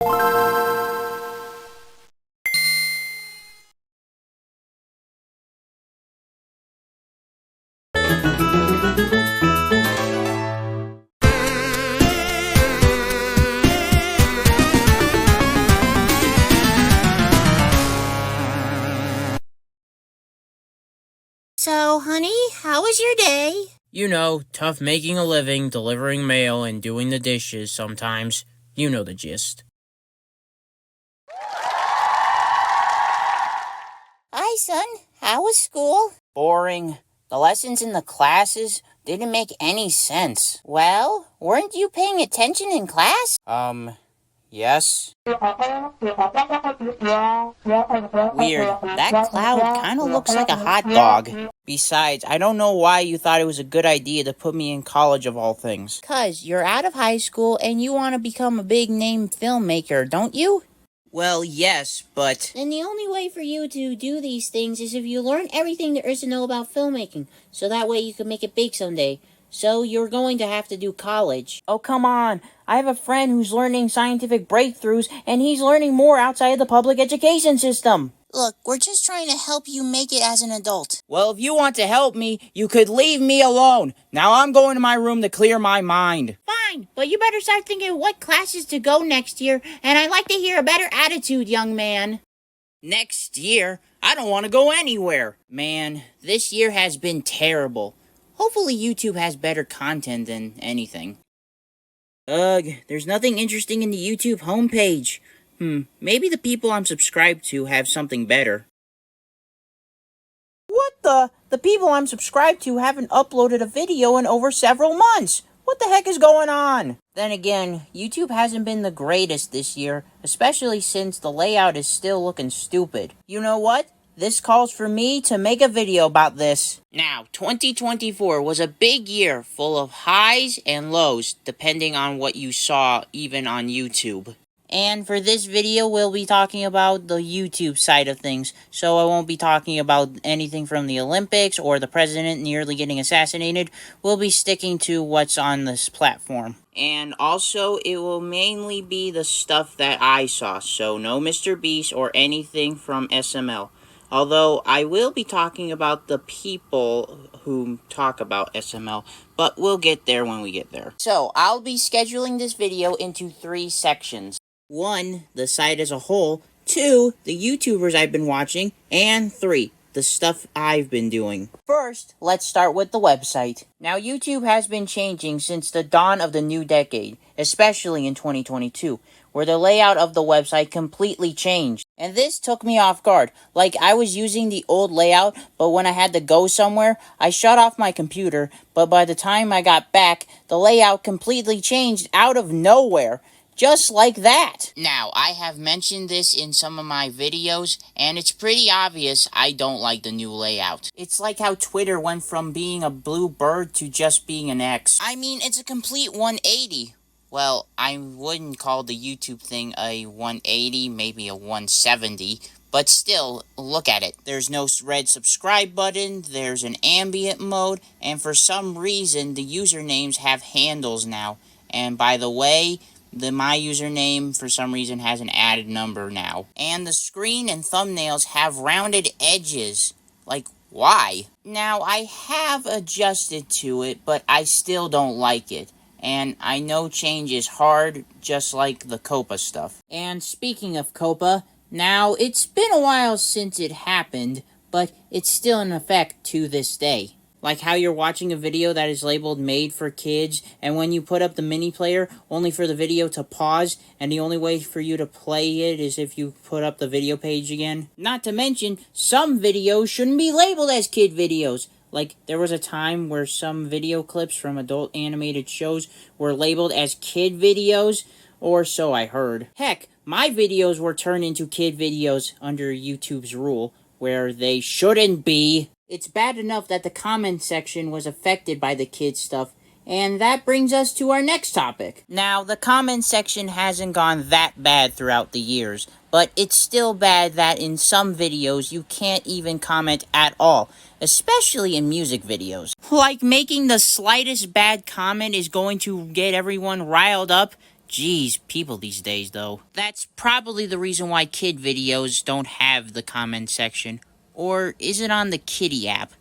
So, honey, how was your day? You know, tough making a living, delivering mail, and doing the dishes sometimes. You know the gist. Hi, son. How was school? Boring. The lessons in the classes didn't make any sense. Well, weren't you paying attention in class? Yes. Weird. That cloud kind of looks like a hot dog. Besides, I don't know why you thought it was a good idea to put me in college of all things. 'Cause you're out of high school and you want to become a big-name filmmaker, don't you? Well, yes, but... And the only way for you to do these things is if you learn everything there is to know about filmmaking, so that way you can make it big someday. So you're going to have to do college. Oh, come on. I have a friend who's learning scientific breakthroughs, and he's learning more outside of the public education system. Look, we're just trying to help you make it as an adult. Well, if you want to help me, you could leave me alone. Now I'm going to my room to clear my mind. Fine, but you better start thinking what classes to go next year, and I'd like to hear a better attitude, young man. Next year? I don't want to go anywhere. Man, this year has been terrible. Hopefully YouTube has better content than anything. Ugh, there's nothing interesting in the YouTube homepage. Maybe the people I'm subscribed to have something better. What the? The people I'm subscribed to haven't uploaded a video in over several months. What the heck is going on? Then again, YouTube hasn't been the greatest this year, especially since the layout is still looking stupid. You know what? This calls for me to make a video about this. Now, 2024 was a big year full of highs and lows, depending on what you saw even on YouTube. And for this video, we'll be talking about the YouTube side of things, so I won't be talking about anything from the Olympics or the president nearly getting assassinated. We'll be sticking to what's on this platform. And also, it will mainly be the stuff that I saw, so no Mr. Beast or anything from SML. Although, I will be talking about the people who talk about SML, but we'll get there when we get there. So, I'll be scheduling this video into 3 sections. 1, the site as a whole. 2, the YouTubers I've been watching. And 3, the stuff I've been doing. First, let's start with the website. Now, YouTube has been changing since the dawn of the new decade, especially in 2022, where the layout of the website completely changed. And this took me off guard. Like, I was using the old layout, but when I had to go somewhere, I shut off my computer, but by the time I got back, the layout completely changed out of nowhere. Just like that. Now, I have mentioned this in some of my videos, and it's pretty obvious I don't like the new layout. It's like how Twitter went from being a blue bird to just being an X. I mean, it's a complete 180. Well, I wouldn't call the YouTube thing a 180, maybe a 170, but still, look at it. There's no red subscribe button, there's an ambient mode, and for some reason, the usernames have handles now. And by the way, my username, for some reason, has an added number now. And the screen and thumbnails have rounded edges. Like, why? Now, I have adjusted to it, but I still don't like it. And I know change is hard, just like the COPA stuff. And speaking of COPA, now, it's been a while since it happened, but it's still in effect to this day. Like how you're watching a video that is labeled made for kids, and when you put up the mini player, only for the video to pause, and the only way for you to play it is if you put up the video page again. Not to mention, some videos shouldn't be labeled as kid videos. Like, there was a time where some video clips from adult animated shows were labeled as kid videos, or so I heard. Heck, my videos were turned into kid videos under YouTube's rule, where they shouldn't be. It's bad enough that the comment section was affected by the kids stuff, and that brings us to our next topic. Now, the comment section hasn't gone that bad throughout the years, but it's still bad that in some videos you can't even comment at all, especially in music videos. Like making the slightest bad comment is going to get everyone riled up. Geez, people these days, though. That's probably the reason why kid videos don't have the comment section. Or is it on the Kitty app?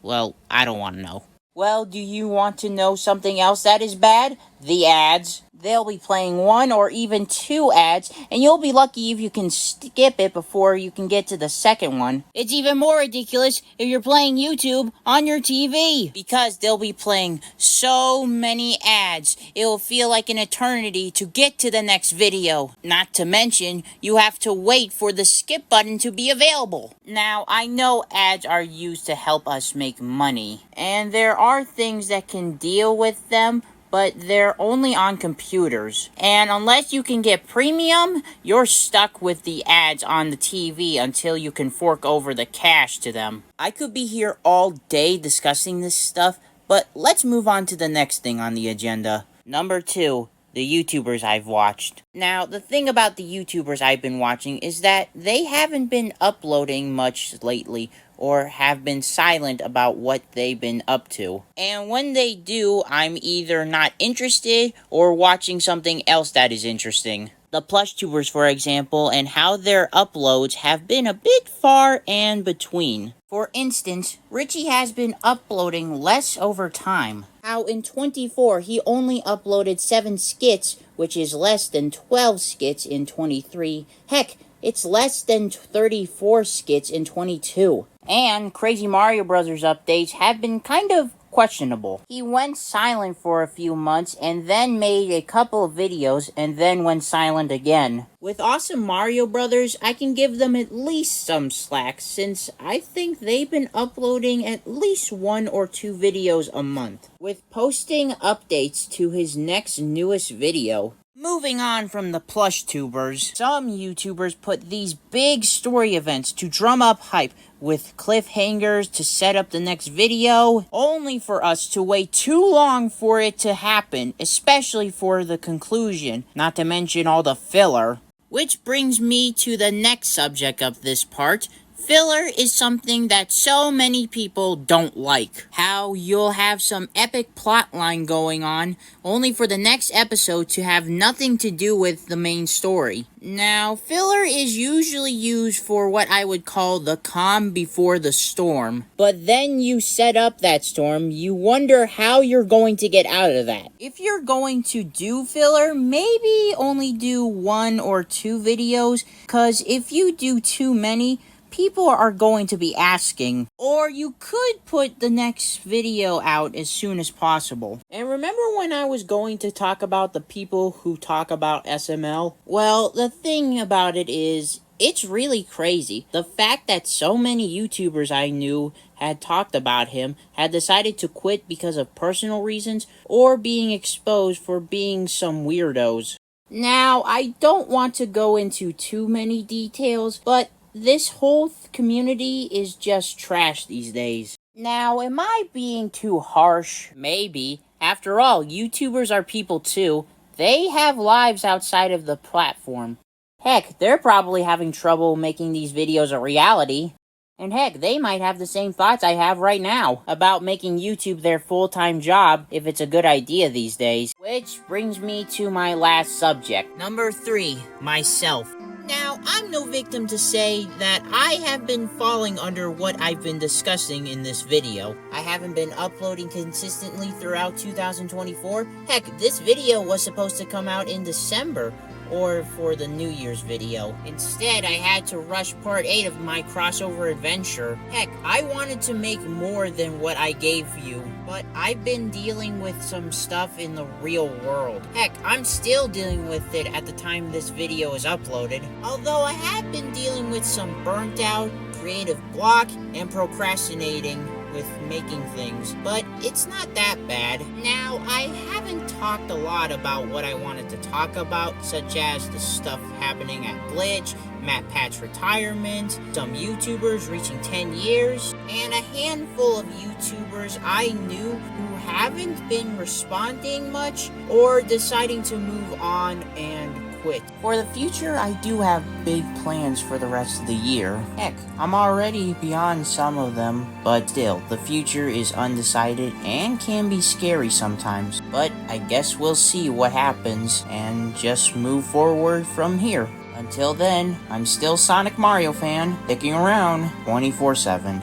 Well, I don't want to know. Well, do you want to know something else that is bad? The ads. They'll be playing 1 or even 2 ads, and you'll be lucky if you can skip it before you can get to the second one. It's even more ridiculous if you're playing YouTube on your TV, because they'll be playing so many ads. It'll feel like an eternity to get to the next video. Not to mention, you have to wait for the skip button to be available. Now, I know ads are used to help us make money, and there are things that can deal with them, but they're only on computers. And unless you can get premium, you're stuck with the ads on the TV until you can fork over the cash to them. I could be here all day discussing this stuff, but let's move on to the next thing on the agenda. Number 2. The YouTubers I've watched. Now, the thing about the YouTubers I've been watching is that they haven't been uploading much lately, or have been silent about what they've been up to. And when they do, I'm either not interested or watching something else that is interesting. The plush tubers, for example, and how their uploads have been a bit far and between. For instance, Richie has been uploading less over time. How in 24 he only uploaded 7 skits, which is less than 12 skits in 23. Heck, it's less than 34 skits in 22. And Crazy Mario Bros. Updates have been kind of questionable. He went silent for a few months and then made a couple of videos and then went silent again. With Awesome Mario Brothers, I can give them at least some slack since I think they've been uploading at least 1 or 2 videos a month, with posting updates to his next newest video. Moving on from the plush tubers, some YouTubers put these big story events to drum up hype with cliffhangers to set up the next video, only for us to wait too long for it to happen, especially for the conclusion, not to mention all the filler. Which brings me to the next subject of this part. Filler is something that so many people don't like. How you'll have some epic plotline going on, only for the next episode to have nothing to do with the main story. Now, filler is usually used for what I would call the calm before the storm. But then you set up that storm, you wonder how you're going to get out of that. If you're going to do filler, maybe only do 1 or 2 videos, because if you do too many, people are going to be asking. Or you could put the next video out as soon as possible. And remember when I was going to talk about the people who talk about SML? Well, the thing about it is, it's really crazy. The fact that so many YouTubers I knew had talked about him had decided to quit because of personal reasons or being exposed for being some weirdos. Now, I don't want to go into too many details, but this whole community is just trash these days. Now, am I being too harsh? Maybe. After all, YouTubers are people too. They have lives outside of the platform. Heck, they're probably having trouble making these videos a reality. And heck, they might have the same thoughts I have right now about making YouTube their full-time job if it's a good idea these days. Which brings me to my last subject. Number 3, myself. Now, I'm no victim to say that I have been falling under what I've been discussing in this video. I haven't been uploading consistently throughout 2024. Heck, this video was supposed to come out in December, or for the New Year's video. Instead, I had to rush part 8 of my crossover adventure. Heck, I wanted to make more than what I gave you, but I've been dealing with some stuff in the real world. Heck, I'm still dealing with it at the time this video is uploaded, although I have been dealing with some burnt out, creative block, and procrastinating with making things, but it's not that bad. Now, I haven't talked a lot about what I wanted to talk about, such as the stuff happening at Glitch, Matt Pat's retirement, some YouTubers reaching 10 years, and a handful of YouTubers I knew who haven't been responding much or deciding to move on and quit. For the future, I do have big plans for the rest of the year. Heck, I'm already beyond some of them, but still, the future is undecided and can be scary sometimes. But I guess we'll see what happens and just move forward from here. Until then, I'm still Sonic Mario fan, sticking around 24/7.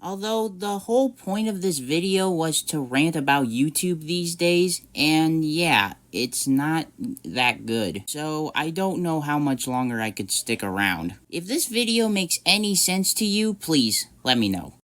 Although the whole point of this video was to rant about YouTube these days, and yeah, it's not that good. So I don't know how much longer I could stick around. If this video makes any sense to you, please let me know.